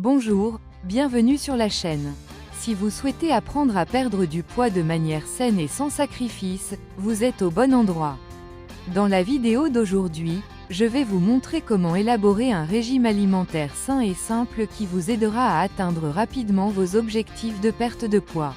Bonjour, bienvenue sur la chaîne. Si vous souhaitez apprendre à perdre du poids de manière saine et sans sacrifice, vous êtes au bon endroit. Dans la vidéo d'aujourd'hui, je vais vous montrer comment élaborer un régime alimentaire sain et simple qui vous aidera à atteindre rapidement vos objectifs de perte de poids.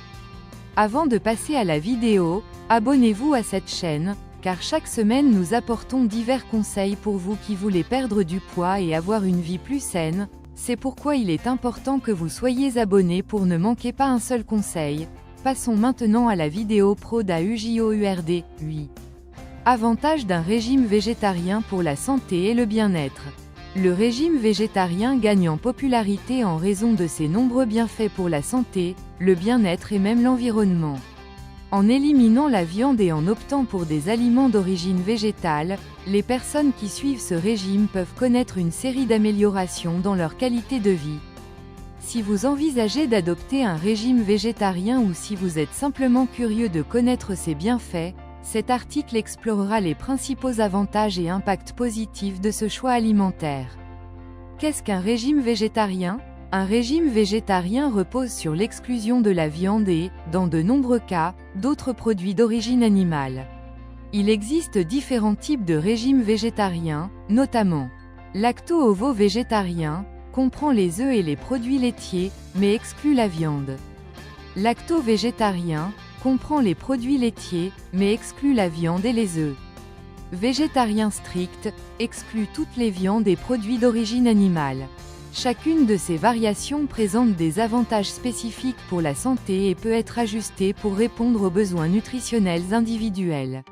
Avant de passer à la vidéo, abonnez-vous à cette chaîne, car chaque semaine nous apportons divers conseils pour vous qui voulez perdre du poids et avoir une vie plus saine. C'est pourquoi il est important que vous soyez abonnés pour ne manquer pas un seul conseil. Passons maintenant à la vidéo pro d'AUJOURD. 8. Avantages d'un régime végétarien pour la santé et le bien-être. Le régime végétarien gagne en popularité en raison de ses nombreux bienfaits pour la santé, le bien-être et même l'environnement. En éliminant la viande et en optant pour des aliments d'origine végétale, les personnes qui suivent ce régime peuvent connaître une série d'améliorations dans leur qualité de vie. Si vous envisagez d'adopter un régime végétarien ou si vous êtes simplement curieux de connaître ses bienfaits, cet article explorera les principaux avantages et impacts positifs de ce choix alimentaire. Qu'est-ce qu'un régime végétarien ? Un régime végétarien repose sur l'exclusion de la viande et, dans de nombreux cas, d'autres produits d'origine animale. Il existe différents types de régimes végétariens, notamment lacto-ovo-végétarien, comprend les œufs et les produits laitiers, mais exclut la viande. Lacto-végétarien, comprend les produits laitiers, mais exclut la viande et les œufs. Végétarien strict, exclut toutes les viandes et produits d'origine animale. Chacune de ces variations présente des avantages spécifiques pour la santé et peut être ajustée pour répondre aux besoins nutritionnels individuels.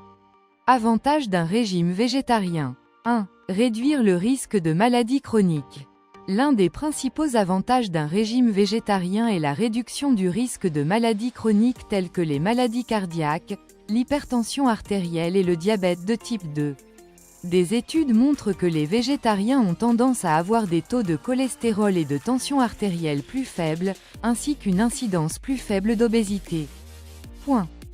Avantages d'un régime végétarien. 1. Réduire le risque de maladies chroniques. L'un des principaux avantages d'un régime végétarien est la réduction du risque de maladies chroniques telles que les maladies cardiaques, l'hypertension artérielle et le diabète de type 2. Des études montrent que les végétariens ont tendance à avoir des taux de cholestérol et de tension artérielle plus faibles, ainsi qu'une incidence plus faible d'obésité.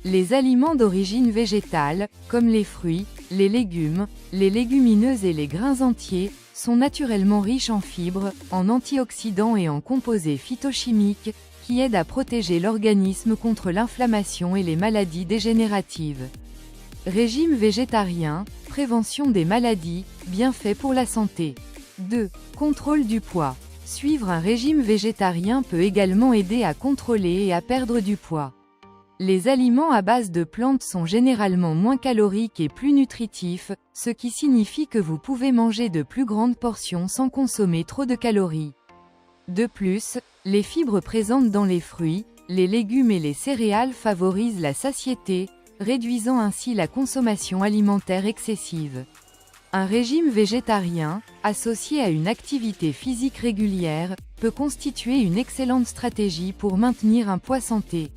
Les aliments d'origine végétale, comme les fruits, les légumes, les légumineuses et les grains entiers, sont naturellement riches en fibres, en antioxydants et en composés phytochimiques, qui aident à protéger l'organisme contre l'inflammation et les maladies dégénératives. Régime végétarien, prévention des maladies, bienfaits pour la santé. 2. Contrôle du poids. Suivre un régime végétarien peut également aider à contrôler et à perdre du poids. Les aliments à base de plantes sont généralement moins caloriques et plus nutritifs, ce qui signifie que vous pouvez manger de plus grandes portions sans consommer trop de calories. De plus, les fibres présentes dans les fruits, les légumes et les céréales favorisent la satiété, réduisant ainsi la consommation alimentaire excessive. Un régime végétarien, associé à une activité physique régulière, peut constituer une excellente stratégie pour maintenir un poids santé.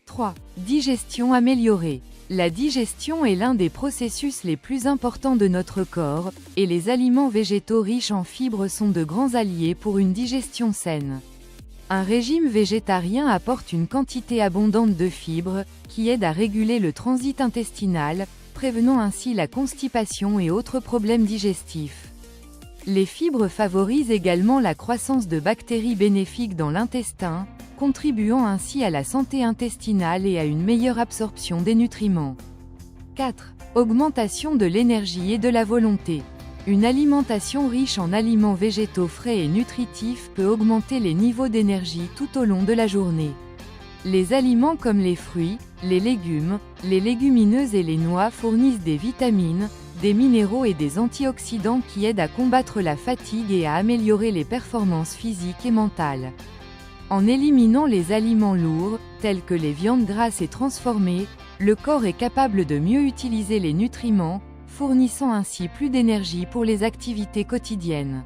3. Digestion améliorée. La digestion est l'un des processus les plus importants de notre corps, et les aliments végétaux riches en fibres sont de grands alliés pour une digestion saine. Un régime végétarien apporte une quantité abondante de fibres, qui aide à réguler le transit intestinal, prévenant ainsi la constipation et autres problèmes digestifs. Les fibres favorisent également la croissance de bactéries bénéfiques dans l'intestin, contribuant ainsi à la santé intestinale et à une meilleure absorption des nutriments. 4. Augmentation de l'énergie et de la volonté. Une alimentation riche en aliments végétaux frais et nutritifs peut augmenter les niveaux d'énergie tout au long de la journée. Les aliments comme les fruits, les légumes, les légumineuses et les noix fournissent des vitamines, des minéraux et des antioxydants qui aident à combattre la fatigue et à améliorer les performances physiques et mentales. En éliminant les aliments lourds, tels que les viandes grasses et transformées, le corps est capable de mieux utiliser les nutriments, fournissant ainsi plus d'énergie pour les activités quotidiennes.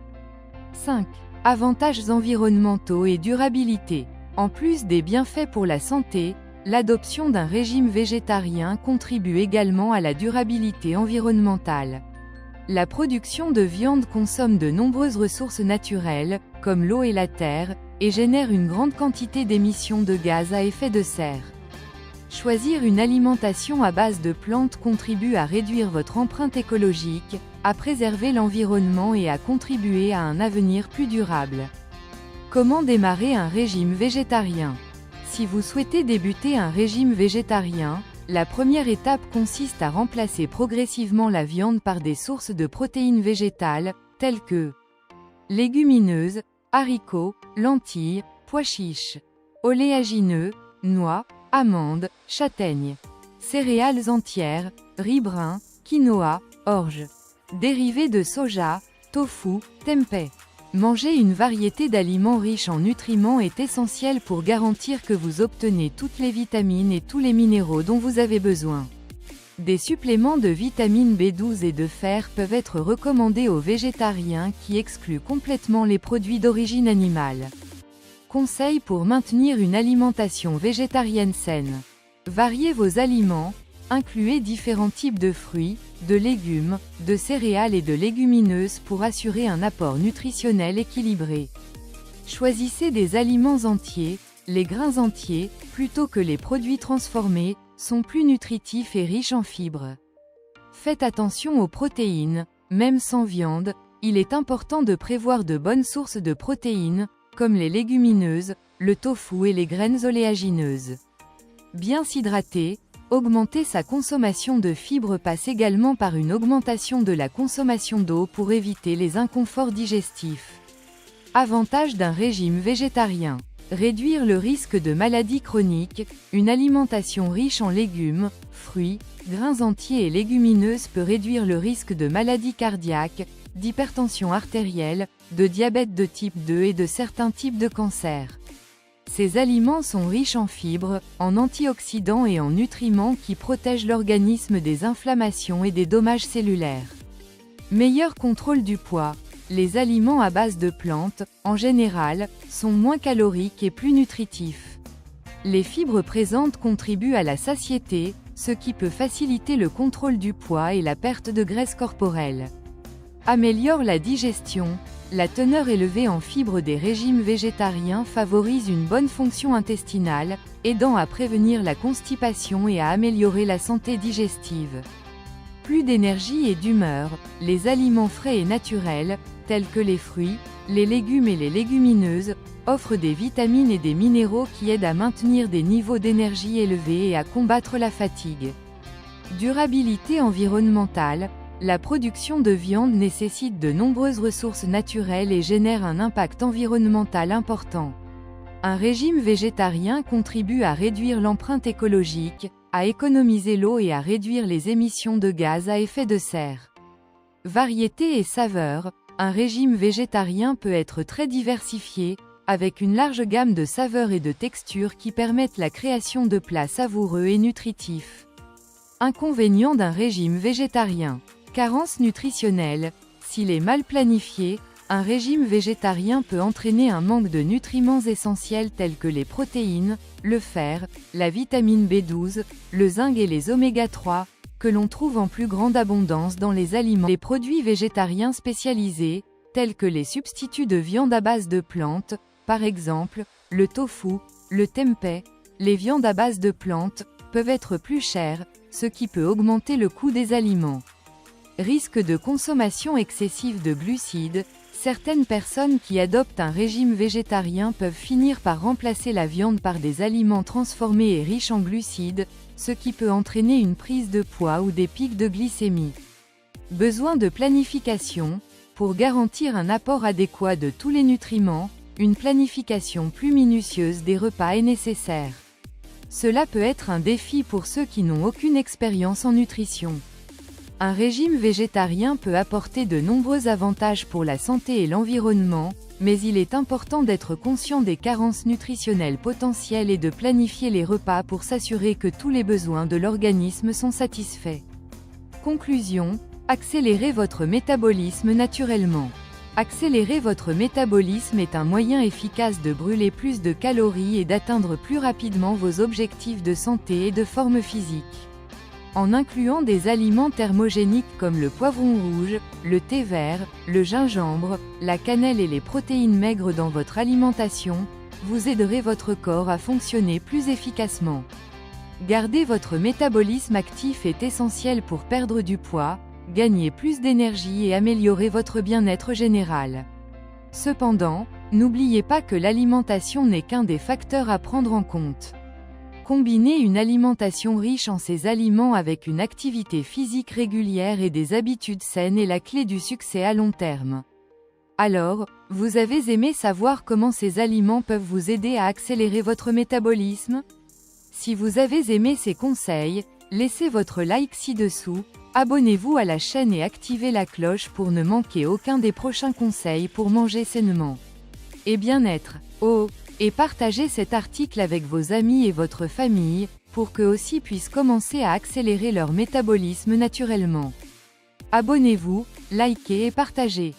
5. Avantages environnementaux et durabilité. En plus des bienfaits pour la santé, l'adoption d'un régime végétarien contribue également à la durabilité environnementale. La production de viande consomme de nombreuses ressources naturelles, comme l'eau et la terre, et génère une grande quantité d'émissions de gaz à effet de serre. Choisir une alimentation à base de plantes contribue à réduire votre empreinte écologique, à préserver l'environnement et à contribuer à un avenir plus durable. Comment démarrer un régime végétarien? Si vous souhaitez débuter un régime végétarien, la première étape consiste à remplacer progressivement la viande par des sources de protéines végétales, telles que légumineuses, haricots, lentilles, pois chiches, oléagineux, noix, amandes, châtaignes, céréales entières, riz brun, quinoa, orge, dérivés de soja, tofu, tempeh. Manger une variété d'aliments riches en nutriments est essentiel pour garantir que vous obtenez toutes les vitamines et tous les minéraux dont vous avez besoin. Des suppléments de vitamine B12 et de fer peuvent être recommandés aux végétariens qui excluent complètement les produits d'origine animale. Conseils pour maintenir une alimentation végétarienne saine. Variez vos aliments, incluez différents types de fruits, de légumes, de céréales et de légumineuses pour assurer un apport nutritionnel équilibré. Choisissez des aliments entiers, les grains entiers, plutôt que les produits transformés, sont plus nutritifs et riches en fibres. Faites attention aux protéines, même sans viande, il est important de prévoir de bonnes sources de protéines, comme les légumineuses, le tofu et les graines oléagineuses. Bien s'hydrater, augmenter sa consommation de fibres passe également par une augmentation de la consommation d'eau pour éviter les inconforts digestifs. Avantages d'un régime végétarien. Réduire le risque de maladies chroniques, une alimentation riche en légumes, fruits, grains entiers et légumineuses peut réduire le risque de maladies cardiaques, d'hypertension artérielle, de diabète de type 2 et de certains types de cancers. Ces aliments sont riches en fibres, en antioxydants et en nutriments qui protègent l'organisme des inflammations et des dommages cellulaires. Meilleur contrôle du poids. Les aliments à base de plantes, en général, sont moins caloriques et plus nutritifs. Les fibres présentes contribuent à la satiété, ce qui peut faciliter le contrôle du poids et la perte de graisse corporelle. Améliore la digestion. La teneur élevée en fibres des régimes végétariens favorise une bonne fonction intestinale, aidant à prévenir la constipation et à améliorer la santé digestive. Plus d'énergie et d'humeur, les aliments frais et naturels, tels que les fruits, les légumes et les légumineuses, offrent des vitamines et des minéraux qui aident à maintenir des niveaux d'énergie élevés et à combattre la fatigue. Durabilité environnementale. La production de viande nécessite de nombreuses ressources naturelles et génère un impact environnemental important. Un régime végétarien contribue à réduire l'empreinte écologique, à économiser l'eau et à réduire les émissions de gaz à effet de serre. Variété et saveur. Un régime végétarien peut être très diversifié, avec une large gamme de saveurs et de textures qui permettent la création de plats savoureux et nutritifs. Inconvénients d'un régime végétarien. Carence nutritionnelle. S'il est mal planifié, un régime végétarien peut entraîner un manque de nutriments essentiels tels que les protéines, le fer, la vitamine B12, le zinc et les oméga 3, que l'on trouve en plus grande abondance dans les aliments. Les produits végétariens spécialisés, tels que les substituts de viande à base de plantes, par exemple, le tofu, le tempeh, les viandes à base de plantes, peuvent être plus chères, ce qui peut augmenter le coût des aliments. Risque de consommation excessive de glucides. Certaines personnes qui adoptent un régime végétarien peuvent finir par remplacer la viande par des aliments transformés et riches en glucides, ce qui peut entraîner une prise de poids ou des pics de glycémie. Besoin de planification. Pour garantir un apport adéquat de tous les nutriments, une planification plus minutieuse des repas est nécessaire. Cela peut être un défi pour ceux qui n'ont aucune expérience en nutrition. Un régime végétarien peut apporter de nombreux avantages pour la santé et l'environnement, mais il est important d'être conscient des carences nutritionnelles potentielles et de planifier les repas pour s'assurer que tous les besoins de l'organisme sont satisfaits. Conclusion. Accélérez votre métabolisme naturellement. Accélérer votre métabolisme est un moyen efficace de brûler plus de calories et d'atteindre plus rapidement vos objectifs de santé et de forme physique. En incluant des aliments thermogéniques comme le poivron rouge, le thé vert, le gingembre, la cannelle et les protéines maigres dans votre alimentation, vous aiderez votre corps à fonctionner plus efficacement. Garder votre métabolisme actif est essentiel pour perdre du poids, gagner plus d'énergie et améliorer votre bien-être général. Cependant, N'oubliez pas que l'alimentation n'est qu'un des facteurs à prendre en compte. Combiner une alimentation riche en ces aliments avec une activité physique régulière et des habitudes saines est la clé du succès à long terme. Alors, vous avez aimé savoir comment ces aliments peuvent vous aider à accélérer votre métabolisme? Si vous avez aimé ces conseils, laissez votre like ci-dessous, abonnez-vous à la chaîne et activez la cloche pour ne manquer aucun des prochains conseils pour manger sainement et bien-être. Et partagez cet article avec vos amis et votre famille, pour qu'eux aussi puissent commencer à accélérer leur métabolisme naturellement. Abonnez-vous, likez et partagez.